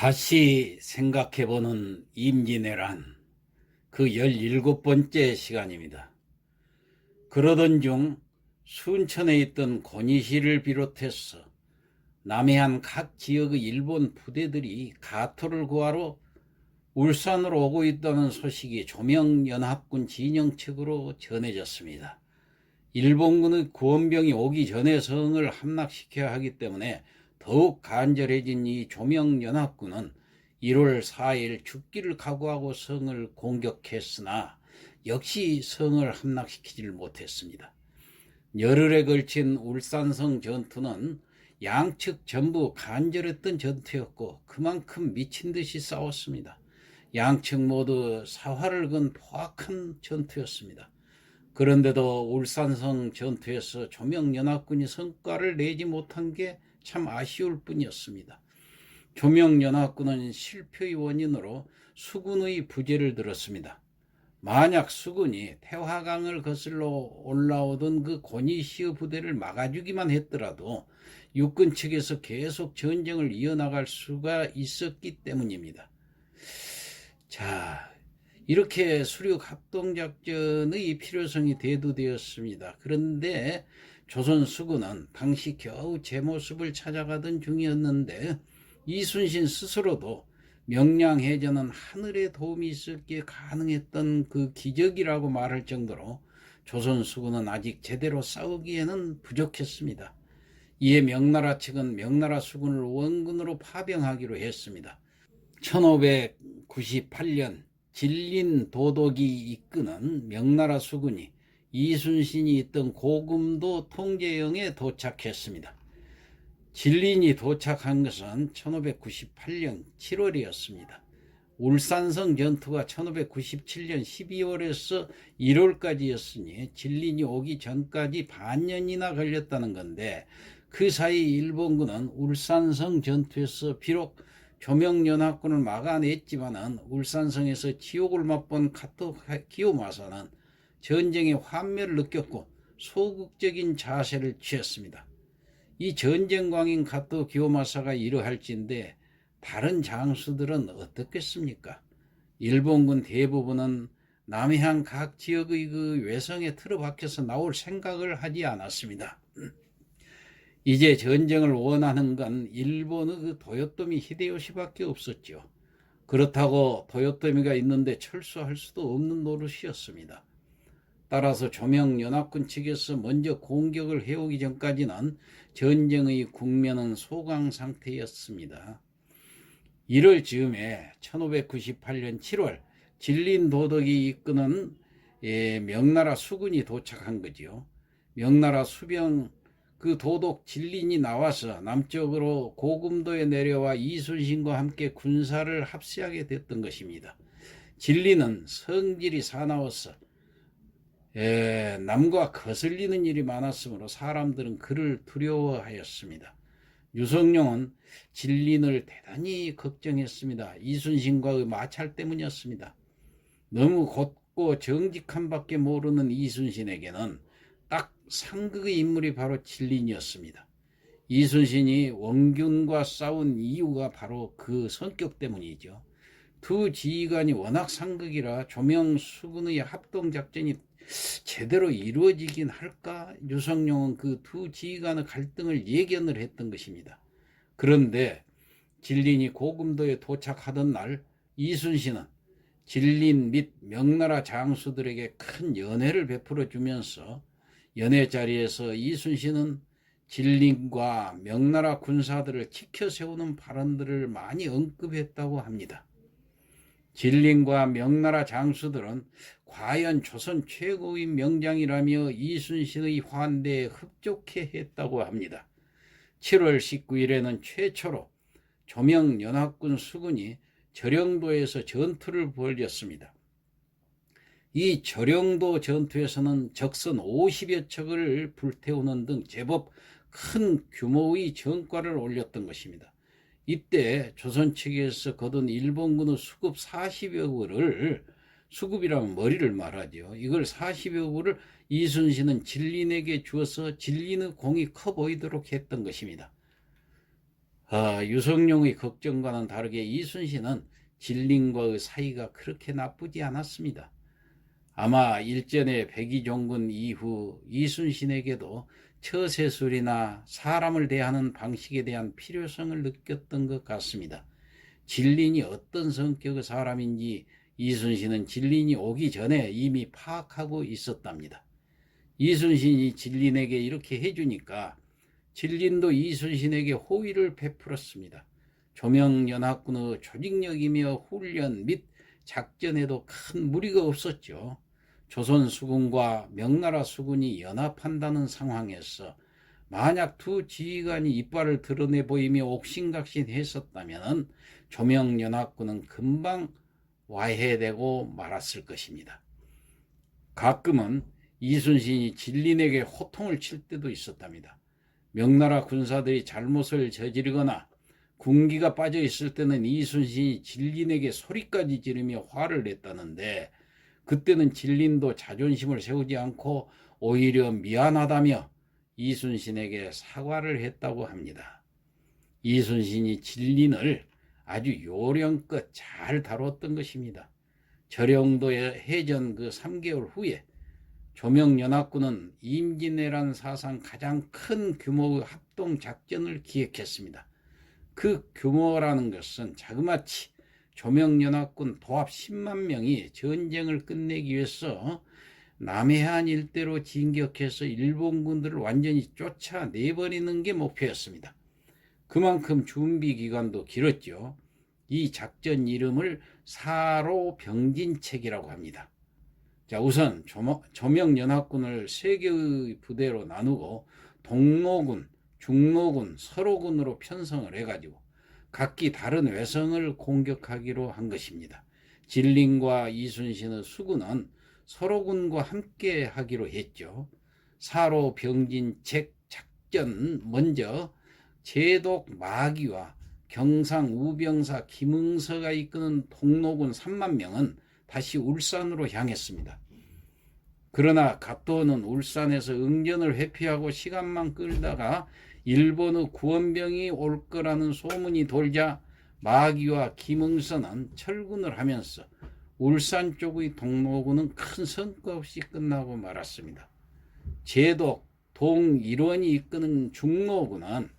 다시 생각해보는 임진왜란 그 17번째 시간입니다. 그러던 중 순천에 있던 권위시를 비롯해서 남해안 각 지역의 일본 부대들이 가토를 구하러 울산으로 오고 있다는 소식이 조명연합군 진영 측으로 전해졌습니다. 일본군의 구원병이 오기 전에 성을 함락시켜야 하기 때문에 더욱 간절해진 이 조명연합군은 1월 4일 죽기를 각오하고 성을 공격했으나 역시 성을 함락시키지를 못했습니다. 열흘에 걸친 울산성 전투는 양측 전부 간절했던 전투였고 그만큼 미친 듯이 싸웠습니다. 양측 모두 사활을 건 포악한 전투였습니다. 그런데도 울산성 전투에서 조명연합군이 성과를 내지 못한 게 참 아쉬울 뿐이었습니다. 조명연합군은 실패의 원인으로 수군의 부재를 들었습니다. 만약 수군이 태화강을 거슬러 올라오던 그 권위시의 부대를 막아주기만 했더라도 육군 측에서 계속 전쟁을 이어나갈 수가 있었기 때문입니다. 자, 이렇게 수륙 합동작전의 필요성이 대두되었습니다. 그런데 조선 수군은 당시 겨우 제 모습을 찾아가던 중이었는데 이순신 스스로도 명량해전은 하늘의 도움이 있었기에 가능했던 그 기적이라고 말할 정도로 조선 수군은 아직 제대로 싸우기에는 부족했습니다. 이에 명나라 측은 명나라 수군을 원군으로 파병하기로 했습니다. 1598년 진린 도독이 이끄는 명나라 수군이 이순신이 있던 고금도 통제영에 도착했습니다. 진린이 도착한 것은 1598년 7월이었습니다. 울산성 전투가 1597년 12월에서 1월까지였으니 진린이 오기 전까지 반년이나 걸렸다는 건데 그 사이 일본군은 울산성 전투에서 비록 조명연합군을 막아냈지만은 울산성에서 지옥을 맛본 카토 기요마사는 전쟁의 환멸을 느꼈고 소극적인 자세를 취했습니다. 이 전쟁광인 카토 기요마사가 이러할진데 다른 장수들은 어떻겠습니까? 일본군 대부분은 남해안 각 지역의 그 외성에 틀어박혀서 나올 생각을 하지 않았습니다. 이제 전쟁을 원하는 건 일본의 그 도요토미 히데요시밖에 없었죠. 그렇다고 도요토미가 있는데 철수할 수도 없는 노릇이었습니다. 따라서 조명연합군 측에서 먼저 공격을 해오기 전까지는 전쟁의 국면은 소강 상태였습니다. 1월 즈음에 1598년 7월 진린 도덕이 이끄는 명나라 수군이 도착한 거죠. 명나라 수병 그 도독 진린이 나와서 남쪽으로 고금도에 내려와 이순신과 함께 군사를 합세하게 됐던 것입니다. 진린은 성질이 사나워서 남과 거슬리는 일이 많았으므로 사람들은 그를 두려워하였습니다. 유성룡은 진린을 대단히 걱정했습니다. 이순신과의 마찰 때문이었습니다. 너무 곧고 정직한 밖에 모르는 이순신에게는 딱 상극의 인물이 바로 진린이었습니다. 이순신이 원균과 싸운 이유가 바로 그 성격 때문이죠. 두 지휘관이 워낙 상극이라 조명수군의 합동작전이 제대로 이루어지긴 할까? 유성룡은 그 두 지휘관의 갈등을 예견을 했던 것입니다. 그런데 진린이 고금도에 도착하던 날 이순신은 진린 및 명나라 장수들에게 큰 연회를 베풀어 주면서 연회 자리에서 이순신은 진린과 명나라 군사들을 지켜 세우는 발언들을 많이 언급했다고 합니다. 진린과 명나라 장수들은 과연 조선 최고의 명장이라며 이순신의 환대에 흡족해 했다고 합니다. 7월 19일에는 최초로 조명연합군 수군이 절영도에서 전투를 벌였습니다. 이 절영도 전투에서는 적선 50여 척을 불태우는 등 제법 큰 규모의 전과를 올렸던 것입니다. 이때 조선 측에서 거둔 일본군의 수급 40여 구를, 수급이라면 머리를 말하죠. 이걸 40여 구를 이순신은 진린에게 주어서 진린의 공이 커 보이도록 했던 것입니다. 유성룡의 걱정과는 다르게 이순신은 진린과의 사이가 그렇게 나쁘지 않았습니다. 아마 일전에 백의종군 이후 이순신에게도 처세술이나 사람을 대하는 방식에 대한 필요성을 느꼈던 것 같습니다. 진린이 어떤 성격의 사람인지 이순신은 진린이 오기 전에 이미 파악하고 있었답니다. 이순신이 진린에게 이렇게 해주니까 진린도 이순신에게 호의를 베풀었습니다. 조명연합군의 조직력이며 훈련 및 작전에도 큰 무리가 없었죠. 조선 수군과 명나라 수군이 연합한다는 상황에서 만약 두 지휘관이 이빨을 드러내 보이며 옥신각신했었다면 조명연합군은 금방 와해되고 말았을 것입니다. 가끔은 이순신이 진린에게 호통을 칠 때도 있었답니다. 명나라 군사들이 잘못을 저지르거나 군기가 빠져 있을 때는 이순신이 진린에게 소리까지 지르며 화를 냈다는데, 그때는 진린도 자존심을 세우지 않고 오히려 미안하다며 이순신에게 사과를 했다고 합니다. 이순신이 진린을 아주 요령껏 잘 다뤘던 것입니다. 절영도의 해전 그 3개월 후에 조명연합군은 임진왜란 사상 가장 큰 규모의 합동작전을 기획했습니다. 그 규모라는 것은 자그마치 조명연합군 도합 10만 명이 전쟁을 끝내기 위해서 남해안 일대로 진격해서 일본군들을 완전히 쫓아내버리는 게 목표였습니다. 그만큼 준비 기간도 길었죠. 이 작전 이름을 사로병진책이라고 합니다. 자, 우선 조명연합군을 3개의 부대로 나누고 동로군, 중로군, 서로군으로 편성을 해가지고 각기 다른 외성을 공격하기로 한 것입니다. 진린과 이순신의 수군은 서로군과 함께 하기로 했죠. 사로병진책 작전 먼저 제독 마귀와 경상 우병사 김응서가 이끄는 동로군 3만 명은 다시 울산으로 향했습니다. 그러나 갑도는 울산에서 응전을 회피하고 시간만 끌다가 일본의 구원병이 올 거라는 소문이 돌자 마귀와 김응서는 철군을 하면서 울산 쪽의 동로군은 큰 성과 없이 끝나고 말았습니다. 제독 동일원이 이끄는 중로군은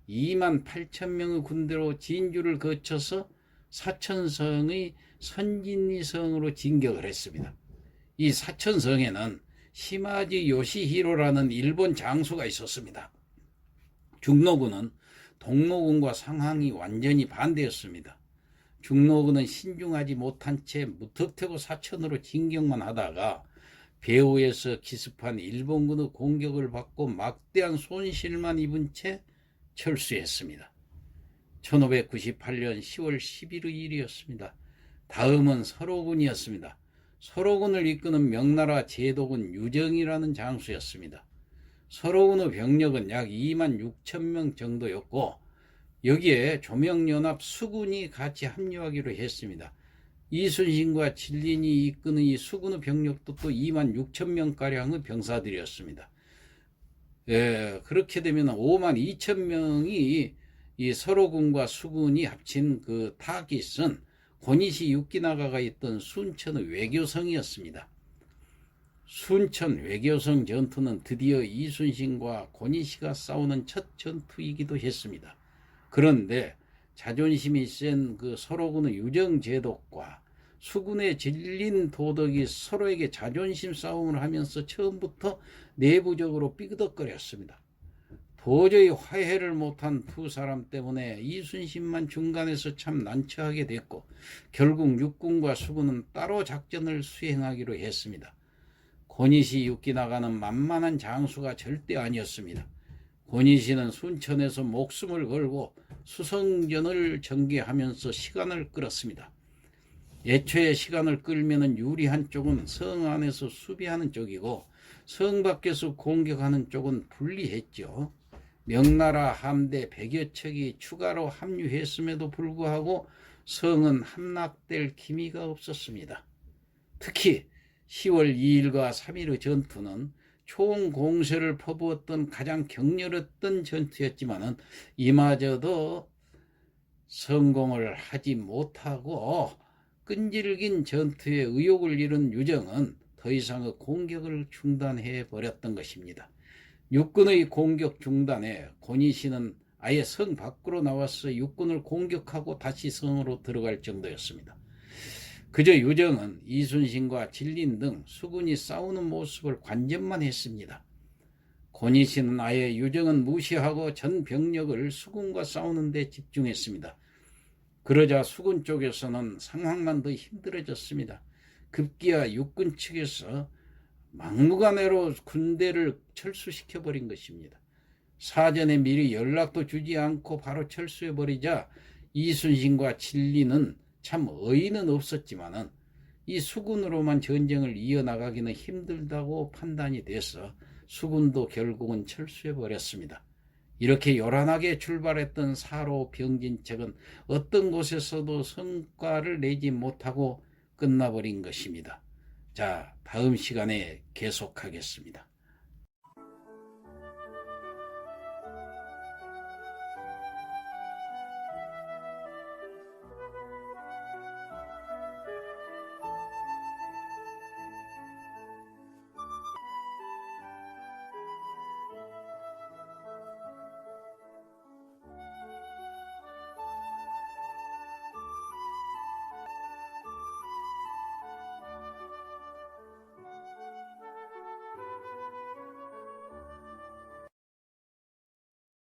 2만 8천 명의 군대로 진주를 거쳐서 사천성의 선진리성으로 진격을 했습니다. 이 사천성에는 시마지 요시히로라는 일본 장수가 있었습니다. 중로군은 동로군과 상황이 완전히 반대였습니다. 중로군은 신중하지 못한 채 무턱대고 사천으로 진격만 하다가 배후에서 기습한 일본군의 공격을 받고 막대한 손실만 입은 채 철수했습니다. 1598년 10월 10일의 일이었습니다. 다음은 서로군이었습니다. 서로군을 이끄는 명나라 제독은 유정이라는 장수였습니다. 서로군의 병력은 약 2만 6천 명 정도였고 여기에 조명연합 수군이 같이 합류하기로 했습니다. 이순신과 진린이 이끄는 이 수군의 병력도 또 2만 6천 명가량의 병사들이었습니다. 그렇게 되면 5만 2천 명이 이 서로군과 수군이 합친 그 타깃은 고니시 육기나가가 있던 순천의 외교성이었습니다. 순천 외교성 전투는 드디어 이순신과 고니시가 싸우는 첫 전투이기도 했습니다. 그런데 자존심이 센 그 서로군의 유정제독과 수군의 진린 도덕이 서로에게 자존심 싸움을 하면서 처음부터 내부적으로 삐그덕거렸습니다. 도저히 화해를 못한 두 사람 때문에 이순신만 중간에서 참 난처하게 됐고 결국 육군과 수군은 따로 작전을 수행하기로 했습니다. 고니시 육기나가는 만만한 장수가 절대 아니었습니다. 고니시는 순천에서 목숨을 걸고 수성전을 전개하면서 시간을 끌었습니다. 애초에 시간을 끌면 유리한 쪽은 성 안에서 수비하는 쪽이고 성 밖에서 공격하는 쪽은 불리했죠. 명나라 함대 100여 척이 추가로 합류했음에도 불구하고 성은 함락될 기미가 없었습니다. 특히 10월 2일과 3일의 전투는 총공세를 퍼부었던 가장 격렬했던 전투였지만 이마저도 성공을 하지 못하고 끈질긴 전투에 의욕을 잃은 유정은 더 이상의 공격을 중단해 버렸던 것입니다. 육군의 공격 중단에 권희신은 아예 성 밖으로 나와서 육군을 공격하고 다시 성으로 들어갈 정도였습니다. 그저 유정은 이순신과 진린 등 수군이 싸우는 모습을 관전만 했습니다. 권희신은 아예 유정은 무시하고 전 병력을 수군과 싸우는 데 집중했습니다. 그러자 수군 쪽에서는 상황만 더 힘들어졌습니다. 급기야 육군 측에서 막무가내로 군대를 철수시켜버린 것입니다. 사전에 미리 연락도 주지 않고 바로 철수해버리자 이순신과 진리는 참 어이는 없었지만은 이 수군으로만 전쟁을 이어나가기는 힘들다고 판단이 돼서 수군도 결국은 철수해버렸습니다. 이렇게 요란하게 출발했던 사로 병진책은 어떤 곳에서도 성과를 내지 못하고 끝나버린 것입니다. 자, 다음 시간에 계속하겠습니다.